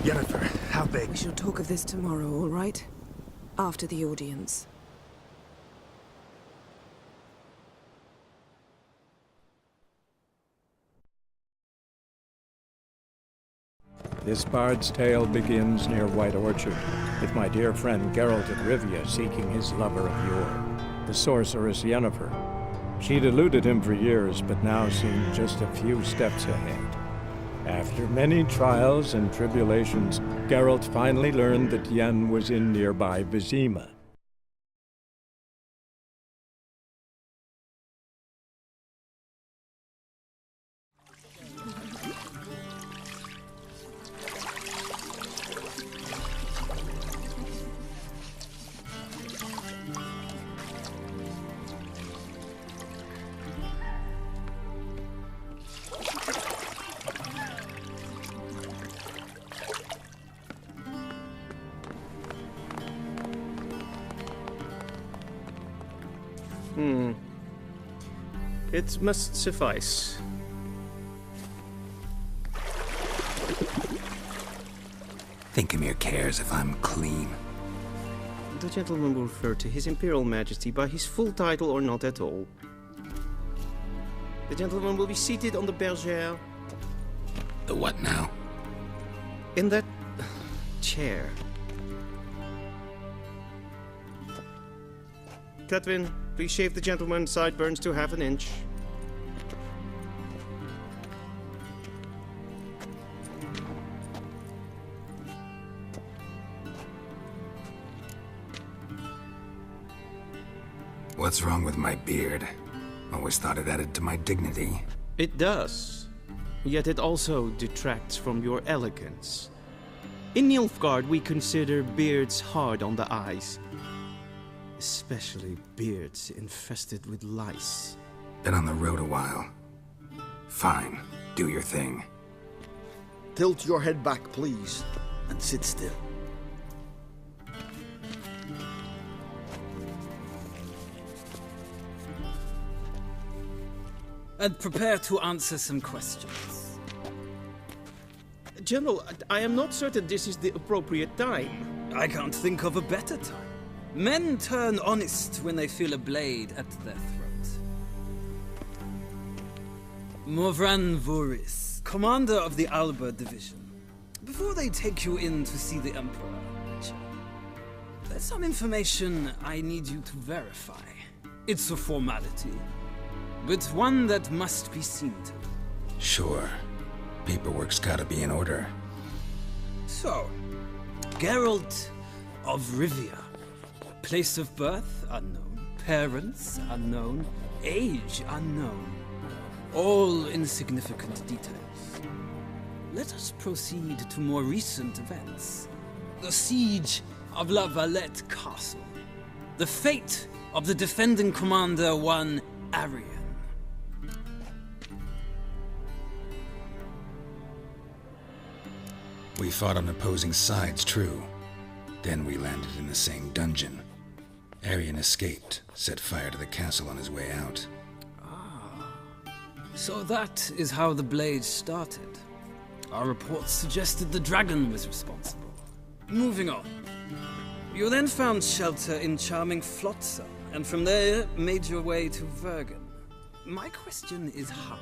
Yennefer, how big? We shall talk of this tomorrow, all right? After the audience. This bard's tale begins near White Orchard, with my dear friend Geralt of Rivia seeking his lover of yore, the sorceress Yennefer. She'd eluded him for years, but now seemed just a few steps ahead. After many trials and tribulations, Geralt finally learned that Yen was in nearby Vizima. It must suffice. Thinkemere cares if I'm clean. The gentleman will refer to His Imperial Majesty by his full title or not at all. The gentleman will be seated on the bergère. The what now? In that chair. Cletwin, please shave the gentleman's sideburns to half an inch. What's wrong with my beard? Always thought it added to my dignity. It does. Yet it also detracts from your elegance. In Nilfgaard, we consider beards hard on the eyes. Especially beards infested with lice. Been on the road a while. Fine, do your thing. Tilt your head back, please, and sit still. And prepare to answer some questions. General, I am not certain this is the appropriate time. I can't think of a better time. Men turn honest when they feel a blade at their throat. Morvran Voorhis, commander of the Alba Division. Before they take you in to see the Emperor, there's some information I need you to verify. It's a formality, but one that must be seen to. Sure. Paperwork's gotta be in order. So, Geralt of Rivia. Place of birth, unknown. Parents, unknown. Age, unknown. All insignificant details. Let us proceed to more recent events. The siege of La Valette Castle. The fate of the defending commander, one Arian. We fought on opposing sides, true. Then we landed in the same dungeon. Arian escaped, set fire to the castle on his way out. So that is how the blade started. Our reports suggested the dragon was responsible. Moving on. You then found shelter in charming Flotsam, and from there made your way to Vergen. My question is how?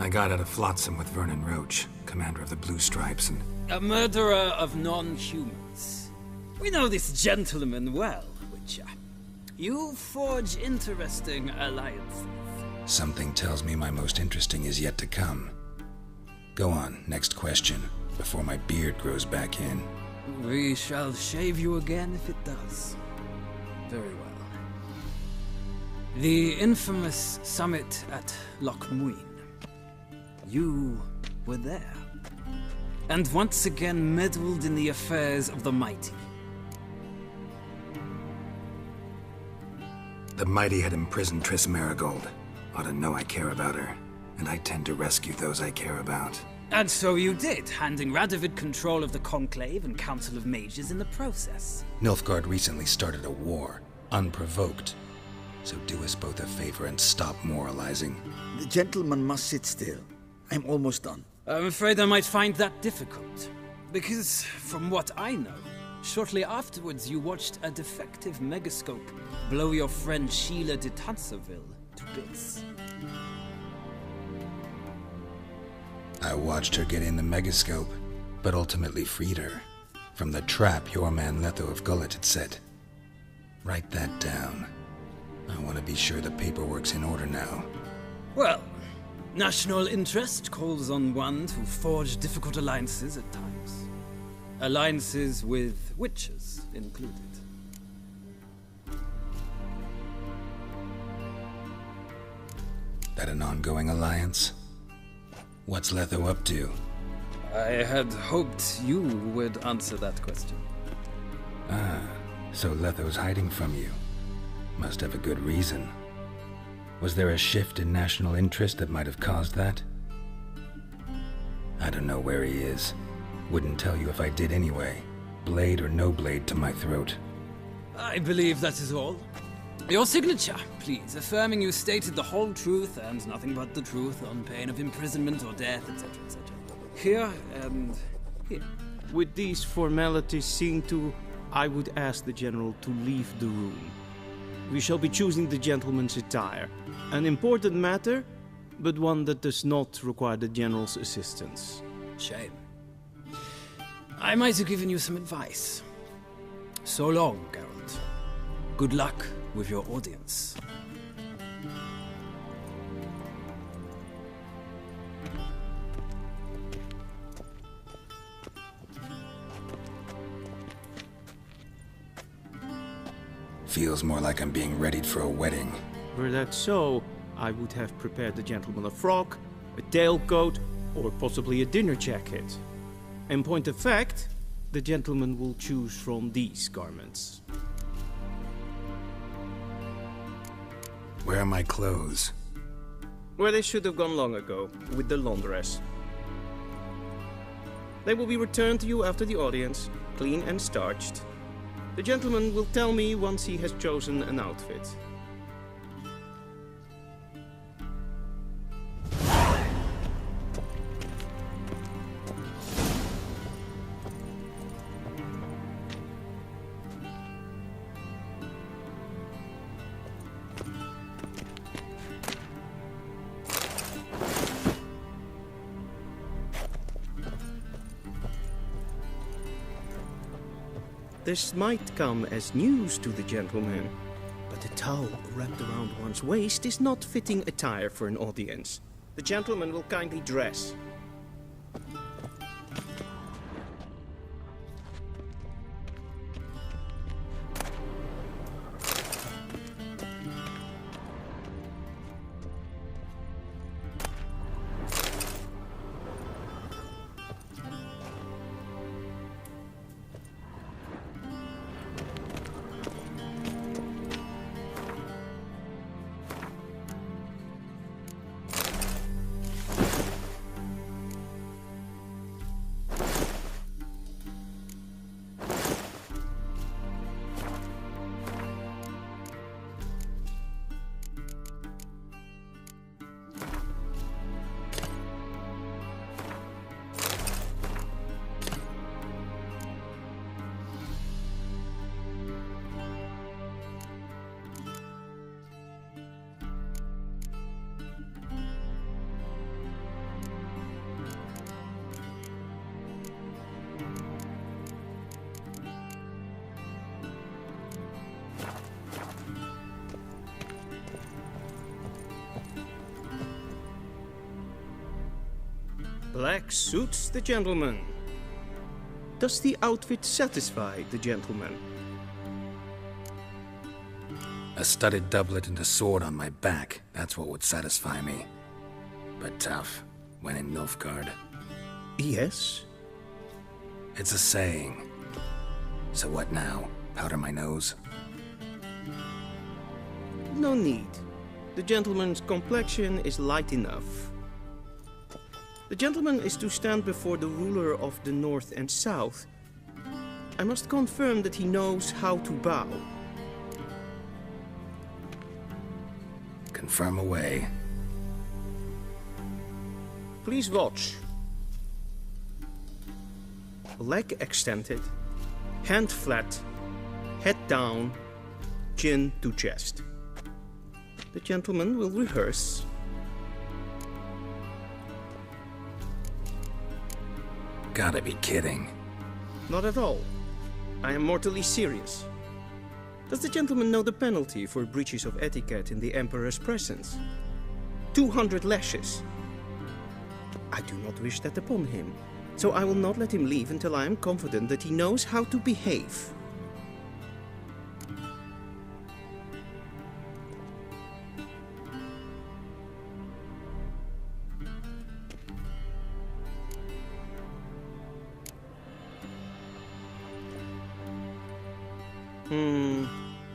I got out of Flotsam with Vernon Roach, commander of the Blue Stripes, and... A murderer of non-humans. We know this gentleman well, Witcher. You forge interesting alliances. Something tells me my most interesting is yet to come. Go on, next question, before my beard grows back in. We shall shave you again if it does. Very well. The infamous summit at Loch Muin. You were there. And once again meddled in the affairs of the mighty. The mighty had imprisoned Triss Merigold. Ought to know I care about her, and I tend to rescue those I care about. And so you did, handing Radovid control of the Conclave and Council of Mages in the process. Nilfgaard recently started a war, unprovoked. So do us both a favor and stop moralizing. The gentleman must sit still. I'm almost done. I'm afraid I might find that difficult. Because, from what I know, shortly afterwards you watched a defective megascope blow your friend Sheila de Tanserville to bits. I watched her get in the megascope, but ultimately freed her from the trap your man Letho of Gullet had set. Write that down. I want to be sure the paperwork's in order now. Well, national interest calls on one to forge difficult alliances at times. Alliances with witches included. That an ongoing alliance? What's Letho up to? I had hoped you would answer that question. Ah, so Letho's hiding from you. Must have a good reason. Was there a shift in national interest that might have caused that? I don't know where he is. Wouldn't tell you if I did anyway. Blade or no blade to my throat. I believe that is all. Your signature, please, affirming you stated the whole truth and nothing but the truth on pain of imprisonment or death, etc., etc. Here and here. With these formalities seen to, I would ask the General to leave the room. We shall be choosing the gentleman's attire. An important matter, but one that does not require the General's assistance. Shame. I might have given you some advice. So long, Geralt. Good luck with your audience. Feels more like I'm being readied for a wedding. Were that so, I would have prepared the gentleman a frock, a tailcoat, or possibly a dinner jacket. In point of fact, the gentleman will choose from these garments. Where are my clothes? Where they should have gone long ago, with the laundress. They will be returned to you after the audience, clean and starched. The gentleman will tell me once he has chosen an outfit. This might come as news to the gentleman, but a towel wrapped around one's waist is not fitting attire for an audience. The gentleman will kindly dress. Black suits the gentleman. Does the outfit satisfy the gentleman? A studded doublet and a sword on my back, that's what would satisfy me. But tough, when in Nilfgaard. Yes. It's a saying. So what now? Powder my nose? No need. The gentleman's complexion is light enough. The gentleman is to stand before the ruler of the North and South. I must confirm that he knows how to bow. Confirm away. Please watch. Leg extended, hand flat, head down, chin to chest. The gentleman will rehearse. Gotta be kidding. Not at all. I am mortally serious. Does the gentleman know the penalty for breaches of etiquette in the Emperor's presence? 200 lashes. I do not wish that upon him, so I will not let him leave until I am confident that he knows how to behave.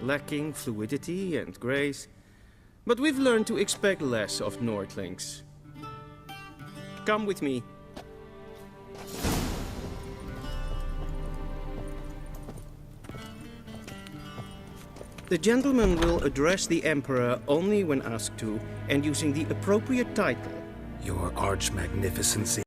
Lacking fluidity and grace, but we've learned to expect less of Nordlings. Come with me. The gentleman will address the Emperor only when asked to, and using the appropriate title. Your Arch Magnificency.